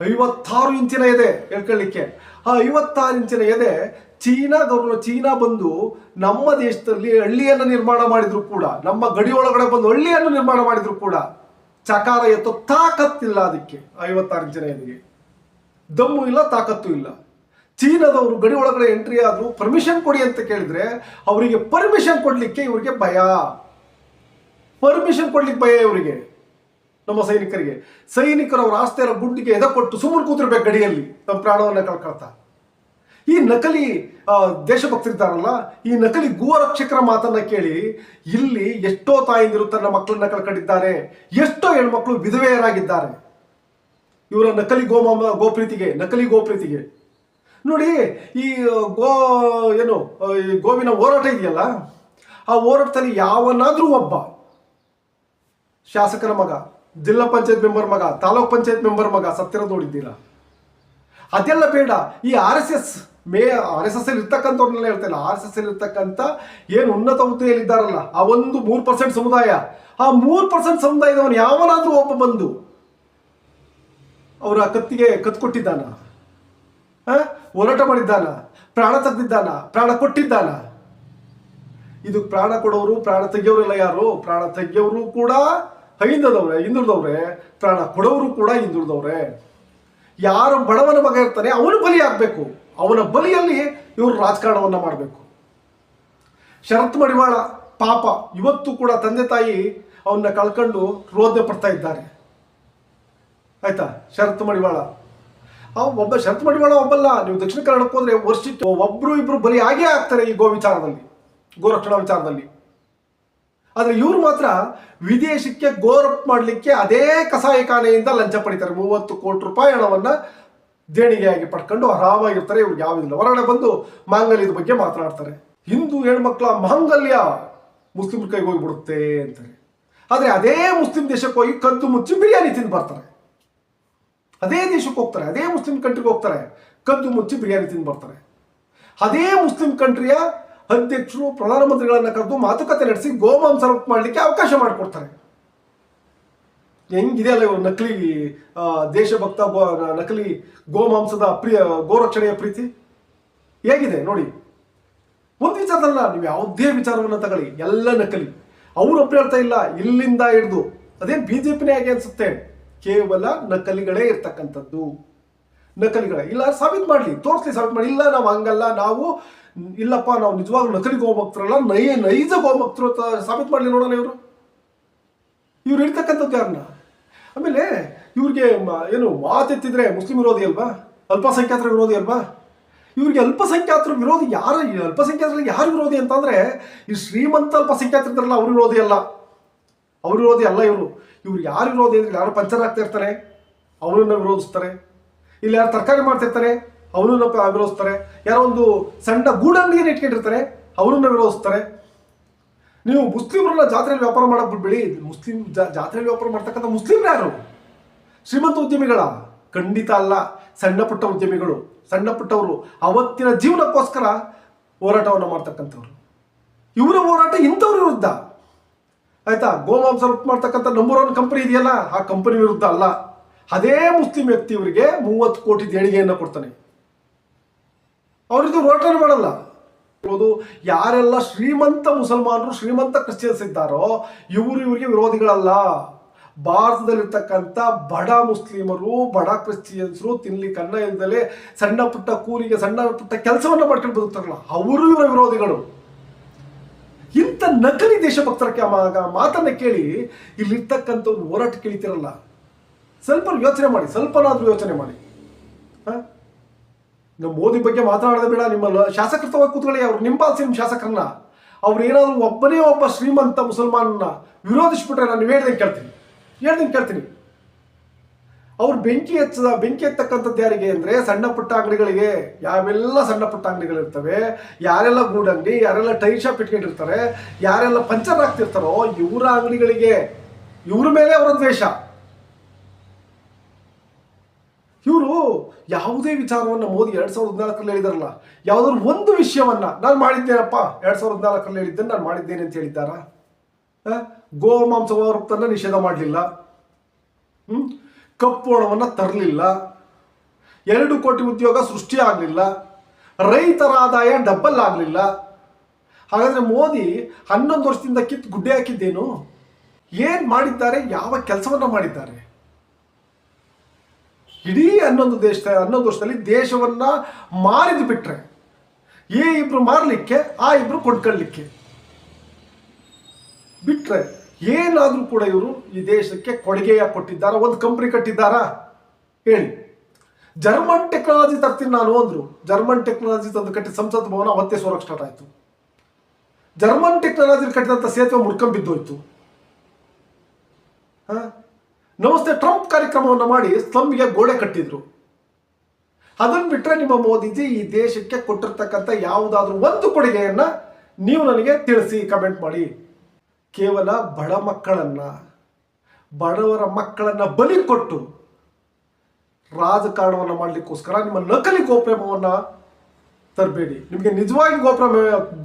56 ಇಂಚಿನ ಎದೆ ಹೇಳ್ಕೊಳ್ಳಿಕ್ಕೆ. ಆ 56 ಇಂಚಿನ ಎದೆ ಚೀನಾ ಬಂದು ನಮ್ಮ ದೇಶದಲ್ಲಿ ಹಳ್ಳಿಯನ್ನು ನಿರ್ಮಾಣ ಮಾಡಿದ್ರು ಕೂಡ, ನಮ್ಮ ಗಡಿ ಒಳಗಡೆ ಬಂದು ಹಳ್ಳಿಯನ್ನು ನಿರ್ಮಾಣ ಮಾಡಿದ್ರು ಕೂಡ ಚಕಾರ ಎತ್ತೋ ತಾಕತ್ತಿಲ್ಲ ಅದಕ್ಕೆ. 56 ಇಂಚಿನ ಎದೆಗೆ ದಮ್ಮು ಇಲ್ಲ, ತಾಕತ್ತು ಇಲ್ಲ. ಚೀನಾದವರು ಗಡಿ ಒಳಗಡೆ ಎಂಟ್ರಿ ಆದ್ರು ಪರ್ಮಿಷನ್ ಕೊಡಿ ಅಂತ ಕೇಳಿದ್ರೆ ಅವರಿಗೆ ಪರ್ಮಿಷನ್ ಕೊಡ್ಲಿಕ್ಕೆ ಇವರಿಗೆ ಭಯ. ಪರ್ಮಿಷನ್ ಕೊಡ್ಲಿಕ್ಕೆ ಭಯ ಇವರಿಗೆ, ನಮ್ಮ ಸೈನಿಕರು ಅವರ ಆಸ್ತಿಯರ ಗುಂಡಿಗೆ ಎದೆ ಕೊಟ್ಟು ಸುಮ್ಮನೆ ಕೂತಿರ್ಬೇಕು ಗಡಿಯಲ್ಲಿ ತಮ್ಮ ಪ್ರಾಣವನ್ನ ಕಳ್ಕೊಳ್ತಾ. ಈ ನಕಲಿ ದೇಶಭಕ್ತರಿದ್ದಾರಲ್ಲ, ಈ ನಕಲಿ ಗೋರಕ್ಷಕರ ಮಾತನ್ನ ಕೇಳಿ ಇಲ್ಲಿ ಎಷ್ಟೋ ತಾಯಂದಿರು ತನ್ನ ಮಕ್ಕಳನ್ನ ಕಳ್ಕೊಂಡಿದ್ದಾರೆ, ಎಷ್ಟೋ ಹೆಣ್ಮಕ್ಳು ವಿಧವೆಯರಾಗಿದ್ದಾರೆ ಇವರ ನಕಲಿ ಗೋಪ್ರೀತಿಗೆ. ನೋಡಿ, ಈ ಗೋವಿನ ಹೋರಾಟ ಇದೆಯಲ್ಲ, ಆ ಹೋರಾಟದಲ್ಲಿ ಯಾವನಾದ್ರೂ ಒಬ್ಬ ಶಾಸಕರ ಮಗ, ಜಿಲ್ಲಾ ಪಂಚಾಯತ್ ಮೆಂಬರ್ ಮಗ, ತಾಲೂಕ್ ಪಂಚಾಯತ್ ಮೆಂಬರ್ ಮಗ ಸತ್ತಿರೋದು ನೋಡಿದ್ದೀರಾ? ಅದೆಲ್ಲ ಬೇಡ. ಈ RSS ಅಲ್ಲಿ ಇರ್ತಕ್ಕಂಥವ್ರನ್ನೆಲ್ಲ ಹೇಳ್ತಾ ಇಲ್ಲ, RSS ಅಲ್ಲಿ ಇರ್ತಕ್ಕಂಥ ಏನು ಉನ್ನತ ಹುದ್ದೆಯಲ್ಲಿ ಇದ್ದಾರಲ್ಲ, ಆ ಒಂದು 3% ಸಮುದಾಯ, ಆ 3% ಸಮುದಾಯದವನು ಯಾವನಾದ್ರೂ ಒಬ್ಬ ಬಂದು ಅವರ ಕತ್ತಿಗೆ ಕತ್ತು ಕೊಟ್ಟಿದ್ದಾನ, ಹೋರಾಟ ಮಾಡಿದ್ದಾನ, ಪ್ರಾಣ ತೆಗೆದಿದ್ದಾನ, ಪ್ರಾಣ ಕೊಟ್ಟಿದ್ದಾನ? ಇದು ಪ್ರಾಣ ಕೊಡೋರು, ಪ್ರಾಣ ತೆಗೆಯೋರೆಲ್ಲ ಯಾರು? ಪ್ರಾಣ ತೆಗೆಯೋರು ಕೂಡ ಹಿಂದುಳಿದವ್ರೆ, ಪ್ರಾಣ ಕೊಡೋರು ಕೂಡ ಹಿಂದುಳಿದವ್ರೆ. ಯಾರು ಬಡವನ ಮಗ ಇರ್ತಾನೆ ಅವನು ಬಲಿ ಆಗ್ಬೇಕು, ಅವನ ಬಲಿಯಲ್ಲಿ ಇವರು ರಾಜಕಾರಣವನ್ನ ಮಾಡಬೇಕು. ಶರತ್ ಮಡಿವಾಳ ಪಾಪ ಇವತ್ತು ಕೂಡ ತಂದೆ ತಾಯಿ ಅವನ್ನ ಕಳ್ಕೊಂಡು ರೋದನೆ ಪಡ್ತಾ ಇದ್ದಾರೆ. ಆಯ್ತಾ? ಶರತ್ ಮಡಿವಾಳ ಒಬ್ಬಲ್ಲ. ನೀವು ದಕ್ಷಿಣ ಕನ್ನಡಕ್ಕೆ ಹೋದ್ರೆ ವರ್ಷಕ್ಕೆ ಒಬ್ರು ಇಬ್ರು ಬಲಿ ಆಗೇ ಆಗ್ತಾರೆ ಈ ಗೋರಕ್ಷಣಾ ವಿಚಾರದಲ್ಲಿ. ಆದ್ರೆ ಇವ್ರು ಮಾತ್ರ ವಿದೇಶಕ್ಕೆ ಗೋರಪ್ ಮಾಡಲಿಕ್ಕೆ ಅದೇ ಕಸಾಯಿಖಾನೆಯಿಂದ ಲಂಚ ಪಡಿತಾರೆ. 30 ಕೋಟಿ ರೂಪಾಯಿ ಹಣವನ್ನ ದೇಣಿಗೆಯಾಗಿ ಪಡ್ಕೊಂಡು ಆರಾಮಾಗಿರ್ತಾರೆ. ಇವ್ರಿಗೆ ಯಾವುದಿಲ್ಲ. ಹೊರಗಡೆ ಬಂದು ಮಾಂಗಲ್ಯದ ಬಗ್ಗೆ ಮಾತನಾಡ್ತಾರೆ. ಹಿಂದೂ ಹೆಣ್ಮಕ್ಳ ಮಾಂಗಲ್ಯ ಮುಸ್ಲಿಂ ಕೈಗೆ ಹೋಗಿಬಿಡುತ್ತೆ ಅಂತಾರೆ. ಆದ್ರೆ ಅದೇ ಮುಸ್ಲಿಂ ದೇಶಕ್ಕೆ ಹೋಗಿ ಕದ್ದು ಮುಚ್ಚಿ ಬಿರಿಯಾನಿ ತಿಂದು ಬರ್ತಾರೆ. ಅದೇ ದೇಶಕ್ಕೆ ಹೋಗ್ತಾರೆ, ಅದೇ ಮುಸ್ಲಿಂ ಕಂಟ್ರಿಗೆ ಹೋಗ್ತಾರೆ, ಕದ್ದು ಮುಚ್ಚಿ ಬಿರಿಯಾನಿ ತಿಂದು ಬರ್ತಾರೆ. ಅದೇ ಮುಸ್ಲಿಂ ಕಂಟ್ರಿಯ ಅಧ್ಯಕ್ಷರು ಪ್ರಧಾನಮಂತ್ರಿಗಳನ್ನ ಕರೆದು ಮಾತುಕತೆ ನಡೆಸಿ ಗೋಮಾಂಸ ರಫ್ತು ಮಾಡಲಿಕ್ಕೆ ಅವಕಾಶ ಮಾಡಿಕೊಡ್ತಾರೆ. ಹೆಂಗಿದೆ ಅಲ್ಲ ಇವರು ನಕಲಿ ದೇಶಭಕ್ತ, ನಕಲಿ ಗೋಮಾಂಸದ ಗೋರಕ್ಷಣೆಯ ಪ್ರೀತಿ ಹೇಗಿದೆ ನೋಡಿ. ಒಂದು ವಿಚಾರದಲ್ಲ, ನೀವು ಯಾವುದೇ ವಿಚಾರವನ್ನು ತಗೊಳ್ಳಿ, ಎಲ್ಲ ನಕಲಿ. ಅವರು ಒಬ್ಬರು ಹೇಳ್ತಾ ಇಲ್ಲ, ಇಲ್ಲಿಂದ ಹಿಡಿದು ಅದೇನು BJPನೇ ಆಗಿ ಅನ್ಸುತ್ತೆ, ಕೇವಲ ನಕಲಿಗಳೇ ಇರ್ತಕ್ಕಂಥದ್ದು. ನಕಲಿಗಳೇ ಇಲ್ಲ, ಸಾಬೀತು ಮಾಡಲಿ, ಸಾಬೀತು ಮಾಡಿ. ಇಲ್ಲ ನಾವು ಹಂಗಲ್ಲ, ಇಲ್ಲಪ್ಪ ನಾವು ನಿಜವಾಗ್ಲೂ ನಕಲಿ ಗೋಭಕ್ತರಲ್ಲ, ನೈಜ ಗೋಭಕ್ತರು ಸಾಬೀತು ಮಾಡಲಿ ನೋಡೋಣ. ಇವ್ರು ಇರ್ತಕ್ಕಂಥದ್ದು ಯಾರನ್ನ? ಆಮೇಲೆ ಇವ್ರಿಗೆ ಮಾತೆತ್ತಿದ್ರೆ ಮುಸ್ಲಿಂ ವಿರೋಧಿ ಅಲ್ವಾ, ಅಲ್ಪಸಂಖ್ಯಾತರ ವಿರೋಧಿ ಅಲ್ವಾ? ಇವ್ರಿಗೆ ಅಲ್ಪಸಂಖ್ಯಾತರ ವಿರೋಧಿ ಅಲ್ಪಸಂಖ್ಯಾತರಲ್ಲಿ ಯಾರು ವಿರೋಧಿ ಅಂತಂದ್ರೆ ಈ ಶ್ರೀಮಂತ ಅಲ್ಪಸಂಖ್ಯಾತರಿದ್ದಾರಲ್ಲ ಅವ್ರ ವಿರೋಧಿ ಅಲ್ಲ. ಇವ್ರು ಯಾರು ವಿರೋಧಿ ಅಂದ್ರೆ ಯಾರು ಪಂಚರ್ ಆಗ್ತಾ ಇರ್ತಾರೆ ಅವನನ್ನ ವಿರೋಧಿಸ್ತಾರೆ. ಇಲ್ಲಿ ಯಾರು ತರಕಾರಿ ಮಾಡ್ತಿರ್ತಾರೆ ಅವನನ್ನ ವಿರೋಧಿಸ್ತಾರೆ. ಯಾರೋ ಒಂದು ಸಣ್ಣ ಗೂಡಂಗಡಿಯನ್ನು ಇಟ್ಕೊಂಡಿರ್ತಾರೆ ಅವನನ್ನ ವಿರೋಧಿಸ್ತಾರೆ. ನೀವು ಮುಸ್ಲಿಮರನ್ನ ಜಾತ್ರೆಯಲ್ಲಿ ವ್ಯಾಪಾರ ಮಾಡಕ್ ಬಿಡ್ಬೇಡಿ. ಜಾತ್ರೆಯಲ್ಲಿ ವ್ಯಾಪಾರ ಮಾಡ್ತಕ್ಕಂಥ ಮುಸ್ಲಿಂ ಯಾರು? ಶ್ರೀಮಂತ ಉದ್ಯಮಿಗಳ? ಖಂಡಿತ ಅಲ್ಲ. ಸಣ್ಣ ಪುಟ್ಟ ಉದ್ಯಮಿಗಳು, ಸಣ್ಣ ಪುಟ್ಟವರು ಅವತ್ತಿನ ಜೀವನಕ್ಕೋಸ್ಕರ ಹೋರಾಟವನ್ನು ಮಾಡ್ತಕ್ಕಂಥವ್ರು. ಇವರ ಹೋರಾಟ ಇಂಥವ್ರ ವಿರುದ್ಧ. ಆಯ್ತಾ? ಗೋಮಾಂಸ ರಫ್ತು ಮಾಡ್ತಕ್ಕಂಥ ನಂಬರ್ 1 ಕಂಪನಿ ಇದೆಯಲ್ಲ, ಆ ಕಂಪನಿ ವಿರುದ್ಧ ಅಲ್ಲ. ಅದೇ ಮುಸ್ಲಿಂ ವ್ಯಕ್ತಿ ಇವರಿಗೆ 30 ಕೋಟಿ ದೇಣಿಗೆಯನ್ನು ಕೊಡ್ತಾನೆ. ಅವ್ರದ್ದು ಹೋರಾಟ ಮಾಡಲ್ಲ. ಯಾರೆಲ್ಲ ಶ್ರೀಮಂತ ಮುಸಲ್ಮಾನರು, ಶ್ರೀಮಂತ ಕ್ರಿಶ್ಚಿಯನ್ಸ್ ಇದ್ದಾರೋ ಇವರಿಗೆ ವಿರೋಧಿಗಳಲ್ಲ. ಭಾರತದಲ್ಲಿರ್ತಕ್ಕಂಥ ಬಡ ಮುಸ್ಲಿಮರು, ಬಡ ಕ್ರಿಶ್ಚಿಯನ್ಸರು ತಿನ್ಲಿಕ್ಕೆ ಅನ್ನ ಇಲ್ದಲೆ ಸಣ್ಣ ಪುಟ್ಟ ಕೂಲಿಗೆ, ಸಣ್ಣ ಪುಟ್ಟ ಕೆಲಸವನ್ನ ಮಾಡ್ಕೊಂಡು ಬದುಕ್ತಾರಲ್ಲ ಅವರು ಇವರ ವಿರೋಧಿಗಳು. ಇಂಥ ನಕಲಿ ದೇಶಭಕ್ತರ ಮಾತನ್ನ ಕೇಳಿ ಇಲ್ಲಿರ್ತಕ್ಕಂಥವ್ರು ಹೋರಾಟ ಕೇಳಿತಿರಲ್ಲ. ಸ್ವಲ್ಪನಾದ್ರೂ ಯೋಚನೆ ಮಾಡಿ. ನಮ್ಮ ಮೋದಿ ಬಗ್ಗೆ ಮಾತನಾಡೋದೇ ಬೇಡ. ನಿಮ್ಮ ಶಾಸಕರ ತವಾಗಿ ಕೂತ್ಕೊಳ್ಳಿ, ಅವ್ರು ನಿಂಬಾಲ್ಸಿ ನಿಮ್ಮ ಶಾಸಕರನ್ನ. ಅವ್ರು ಏನಾದ್ರು ಒಬ್ಬ ಶ್ರೀಮಂತ ಮುಸಲ್ಮಾನನ್ನ ವಿರೋಧಿಸ್ಬಿಟ್ರೆ ನಾನು ಹೇಳ್ದಂಗೆ ಕೇಳ್ತೀನಿ. ಅವ್ರು ಬೆಂಕಿ ಎತ್ತಕ್ಕಂಥದ್ದು ಯಾರಿಗೆ ಅಂದ್ರೆ ಸಣ್ಣ ಪುಟ್ಟ ಅಂಗಡಿಗಳಿಗೆ. ಯಾವೆಲ್ಲ ಸಣ್ಣ ಪುಟ್ಟ ಅಂಗಡಿಗಳಿರ್ತವೆ, ಯಾರೆಲ್ಲ ಗೂಡಂಗಡಿ, ಯಾರೆಲ್ಲ ಟೈರ್ ಶಾಪ್ ಇಟ್ಕೊಂಡಿರ್ತಾರೆ, ಯಾರೆಲ್ಲ ಪಂಚರ್ ಆಗ್ತಿರ್ತಾರೋ ಇವರ ಅಂಗಡಿಗಳಿಗೆ, ಇವ್ರ ಮೇಲೆ ಅವರ ದ್ವೇಷ. ಇವರು ಯಾವುದೇ ವಿಚಾರವನ್ನ ಮೋದಿ 2014ರಲ್ಲಿ ಹೇಳಿದಾರಲ್ಲ, ಯಾವುದಾದ್ರು ಒಂದು ವಿಷಯವನ್ನ ನಾನು ಮಾಡಿದ್ದೇನಪ್ಪ 2014ರಲ್ಲಿ ಹೇಳಿದ್ದನ್ನು ನಾನು ಮಾಡಿದ್ದೇನೆ ಅಂತ ಹೇಳಿದ್ದಾರ? ಗೋಮಾಂಸ ರಫ್ತನ್ನ ನಿಷೇಧ ಮಾಡಲಿಲ್ಲ, ಕಪ್ಪು ಹಣವನ್ನ ತರಲಿಲ್ಲ, 2 ಕೋಟಿ ಉದ್ಯೋಗ ಸೃಷ್ಟಿ ಆಗಲಿಲ್ಲ, ರೈತರ ಆದಾಯ ಡಬಲ್ ಆಗಲಿಲ್ಲ. ಹಾಗಾದರೆ ಮೋದಿ 11 ವರ್ಷದಿಂದ ಕಿತ್ತು ಗುಡ್ಡೆ ಹಾಕಿದ್ದೇನು? ಏನು ಮಾಡಿದ್ದಾರೆ? ಯಾವ ಕೆಲಸವನ್ನು ಮಾಡಿದ್ದಾರೆ? ಇಡೀ 11 ವರ್ಷದಲ್ಲಿ ದೇಶವನ್ನ ಮಾರಿದು ಬಿಟ್ರೆ, ಈ ಇಬ್ರು ಮಾರಲಿಕ್ಕೆ, ಆ ಇಬ್ರು ಕೊಂಡ್ಕೊಳ್ಳಿಕ್ಕೆ ಬಿಟ್ರೆ ಏನಾದರೂ ಕೂಡ ಇವರು ಈ ದೇಶಕ್ಕೆ ಕೊಡುಗೆಯ ಕೊಟ್ಟಿದ್ದಾರಾ? ಒಂದು ಕಂಪ್ನಿ ಕಟ್ಟಿದ್ದಾರಾ ಹೇಳಿ? ಜರ್ಮನ್ ಟೆಕ್ನಾಲಜಿ ತರ್ತೀನಿ ನಾನು ಅಂದ್ರು. ಜರ್ಮನ್ ಟೆಕ್ನಾಲಜಿ ತಂದು ಕಟ್ಟಿದ ಸಂಸತ್ ಭವನ ಅವತ್ತೇ ಸೋರಕ್ಕೆ ಸ್ಟಾರ್ಟ್ ಆಯಿತು. ಜರ್ಮನ್ ಟೆಕ್ನಾಲಜಿ ಕಟ್ಟಿದಂಥ ಸೇತುವೆ ಮುಡ್ಕೊಂಬಿದ್ದೋಯ್ತು. ನಮಸ್ತೆ ಟ್ರಂಪ್ ಕಾರ್ಯಕ್ರಮವನ್ನು ಮಾಡಿ ಸ್ಲಮ್ಗೆ ಗೋಡೆ ಕಟ್ಟಿದ್ರು. ಅದನ್ನು ಬಿಟ್ಟರೆ ನಿಮ್ಮ ಮೋದಿಜಿ ಈ ದೇಶಕ್ಕೆ ಕೊಟ್ಟಿರ್ತಕ್ಕಂಥ ಯಾವುದಾದ್ರೂ ಒಂದು ಕೊಡುಗೆಯನ್ನ ನೀವು ನನಗೆ ತಿಳಿಸಿ, ಕಮೆಂಟ್ ಮಾಡಿ. ಕೇವಲ ಬಡವರ ಮಕ್ಕಳನ್ನ ಬಲಿ ಕೊಟ್ಟು ರಾಜಕಾರಣವನ್ನು ಮಾಡಲಿಕ್ಕೋಸ್ಕರ ನಿಮ್ಮ ನಕಲಿ ಗೋಪ್ರೇಮವನ್ನು ತರಬೇಡಿ. ನಿಮಗೆ ನಿಜವಾಗಿ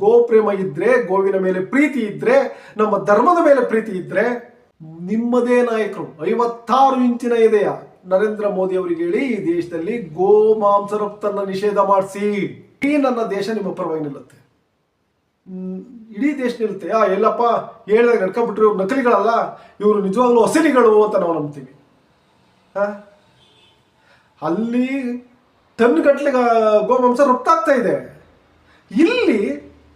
ಗೋಪ್ರೇಮ ಇದ್ರೆ, ಗೋವಿನ ಮೇಲೆ ಪ್ರೀತಿ ಇದ್ರೆ, ನಮ್ಮ ಧರ್ಮದ ಮೇಲೆ ಪ್ರೀತಿ ಇದ್ರೆ, ನಿಮ್ಮದೇ ನಾಯಕರು 56 ಇಂಚಿನ ಎದೆಯ ನರೇಂದ್ರ ಮೋದಿ ಅವರಿಗೆ ಹೇಳಿ ಈ ದೇಶದಲ್ಲಿ ಗೋಮಾಂಸ ರಫ್ತನ್ನು ನಿಷೇಧ ಮಾಡಿಸಿ. ಈ ನನ್ನ ದೇಶ ನಿಮ್ಮ ಪರವಾಗಿ ನಿಲ್ಲುತ್ತೆ, ಇಡೀ ದೇಶ ನಿಲ್ಲುತ್ತೆ. ಎಲ್ಲಪ್ಪ ಹೇಳಿದಾಗ ನಡ್ಕೊಂಡ್ಬಿಟ್ರು, ಇವ್ರು ನಕಲಿಗಳಲ್ಲ, ಇವರು ನಿಜವಾಗ್ಲೂ ಅಸಲಿಗಳು ಅಂತ ನಾವು ನಂಬ್ತೀವಿ. ಅಲ್ಲಿ ಟನ್ ಗಟ್ಟಲೆ ಗೋಮಾಂಸ ರಫ್ತಾಗ್ತಾ ಇದೆ. ಇಲ್ಲಿ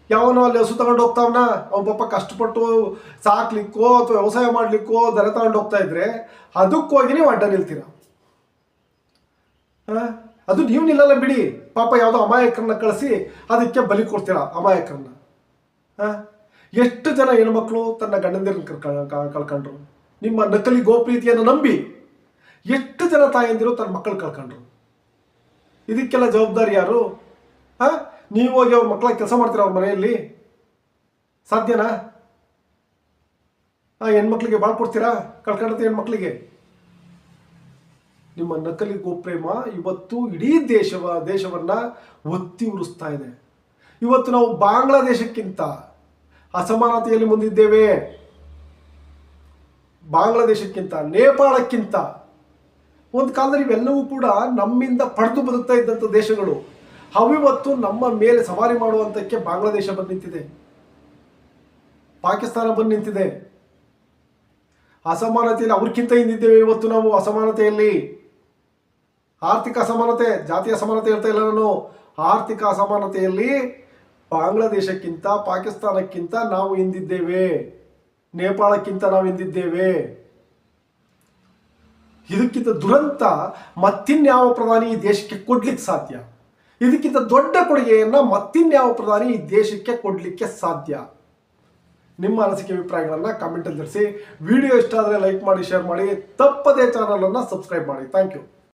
ಯಾವನೋ ಅಲ್ಲಿ ಹಸು ತಗೊಂಡು ಹೋಗ್ತಾವನ, ಅವ್ನ ಪಾಪ ಕಷ್ಟಪಟ್ಟು ಸಾಕ್ಲಿಕ್ಕೋ ಅಥವಾ ವ್ಯವಸಾಯ ಮಾಡ್ಲಿಕ್ಕೋ ದರ ತಗೊಂಡು ಹೋಗ್ತಾ ಇದ್ರೆ ಅದಕ್ಕೋಗಿ ನೀವು ಅಡ್ಡ ನಿಲ್ತೀರ. ಅದು ನೀವು ನಿಲ್ಲಲ್ಲ ಬಿಡಿ, ಪಾಪ ಯಾವುದೋ ಅಮಾಯಕರನ್ನ ಕಳಿಸಿ ಅದಕ್ಕೆ ಬಲಿ ಕೊಡ್ತೀರ ಅಮಾಯಕರನ್ನ. ಎಷ್ಟು ಜನ ಹೆಣ್ಮಕ್ಳು ತನ್ನ ಗಂಡಂದಿರನ್ನ ಕಳ್ಕೊಂಡ್ರು ನಿಮ್ಮ ನಕಲಿ ಗೋಪ್ರೀತಿಯನ್ನು ನಂಬಿ. ಎಷ್ಟು ಜನ ತಾಯಂದಿರು ತನ್ನ ಮಕ್ಕಳು ಕಳ್ಕೊಂಡ್ರು. ಇದಕ್ಕೆಲ್ಲ ಜವಾಬ್ದಾರಿ ಯಾರು? ನೀವು ಹೋಗಿ ಅವ್ರ ಮಕ್ಕಳ ಕೆಲಸ ಮಾಡ್ತೀರ ಅವ್ರ ಮನೆಯಲ್ಲಿ? ಸಾಧ್ಯನಾ? ಹೆಣ್ಮಕ್ಳಿಗೆ ಬಾಳ್ ಕೊಡ್ತೀರಾ? ಕಳ್ಕೊಂಡಂತ ಹೆಣ್ಮಕ್ಳಿಗೆ. ನಿಮ್ಮ ನಕಲಿ ಗೋಪ್ರೇಮ ಇವತ್ತು ಇಡೀ ದೇಶವನ್ನ ಒತ್ತಿ ಉರಿಸ್ತಾ ಇದೆ. ಇವತ್ತು ನಾವು ಬಾಂಗ್ಲಾದೇಶಕ್ಕಿಂತ ಅಸಮಾನತೆಯಲ್ಲಿ ಮುಂದಿದ್ದೇವೆ. ಬಾಂಗ್ಲಾದೇಶಕ್ಕಿಂತ, ನೇಪಾಳಕ್ಕಿಂತ. ಒಂದು ಕಾಲದಲ್ಲಿ ಇವೆಲ್ಲವೂ ಕೂಡ ನಮ್ಮಿಂದ ಪಡೆದು ಬದುಕ್ತಾ ಇದ್ದಂಥ ದೇಶಗಳು. ಅವಿವತ್ತು ನಮ್ಮ ಮೇಲೆ ಸವಾರಿ ಮಾಡುವಂತಕ್ಕೆ ಬಾಂಗ್ಲಾದೇಶ ಬಂದು ನಿಂತಿದೆ, ಪಾಕಿಸ್ತಾನ ಬಂದು ನಿಂತಿದೆ. ಅಸಮಾನತೆಯಲ್ಲಿ ಅವ್ರಿಗಿಂತ ಹಿಂದಿದ್ದೇವೆ ಇವತ್ತು ನಾವು. ಅಸಮಾನತೆಯಲ್ಲಿ ಆರ್ಥಿಕ ಅಸಮಾನತೆ, ಜಾತಿ ಅಸಮಾನತೆ ಹೇಳ್ತಾ ಇಲ್ಲ ನಾನು. ಆರ್ಥಿಕ ಅಸಮಾನತೆಯಲ್ಲಿ ಬಾಂಗ್ಲಾದೇಶಕ್ಕಿಂತ, ಪಾಕಿಸ್ತಾನಕ್ಕಿಂತ ನಾವು ಹಿಂದಿದ್ದೇವೆ, ನೇಪಾಳಕ್ಕಿಂತ ನಾವು ಹಿಂದಿದ್ದೇವೆ. ಇದಕ್ಕಿಂತ ದುರಂತ ಮತ್ತಿನ್ಯಾವ ಪ್ರಧಾನಿ ಈ ದೇಶಕ್ಕೆ ಕೊಡ್ಲಿಕ್ಕೆ ಸಾಧ್ಯ? ಇದಕ್ಕಿಂತ ದೊಡ್ಡ ಕೊಡುಗೆಯನ್ನ ಮತ್ತಿನ್ಯಾವ ಪ್ರಧಾನಿ ಈ ದೇಶಕ್ಕೆ ಕೊಡ್ಲಿಕ್ಕೆ ಸಾಧ್ಯ? ನಿಮ್ಮ ಅನಿಸಿಕೆ ಅಭಿಪ್ರಾಯಗಳನ್ನ ಕಾಮೆಂಟ್ ಅಲ್ಲಿ ತಿಳಿಸಿ. ವಿಡಿಯೋ ಇಷ್ಟ ಆದರೆ ಲೈಕ್ ಮಾಡಿ, ಶೇರ್ ಮಾಡಿ, ತಪ್ಪದೇ ಚಾನಲ್ ಅನ್ನ ಸಬ್ಸ್ಕ್ರೈಬ್ ಮಾಡಿ. Thank you.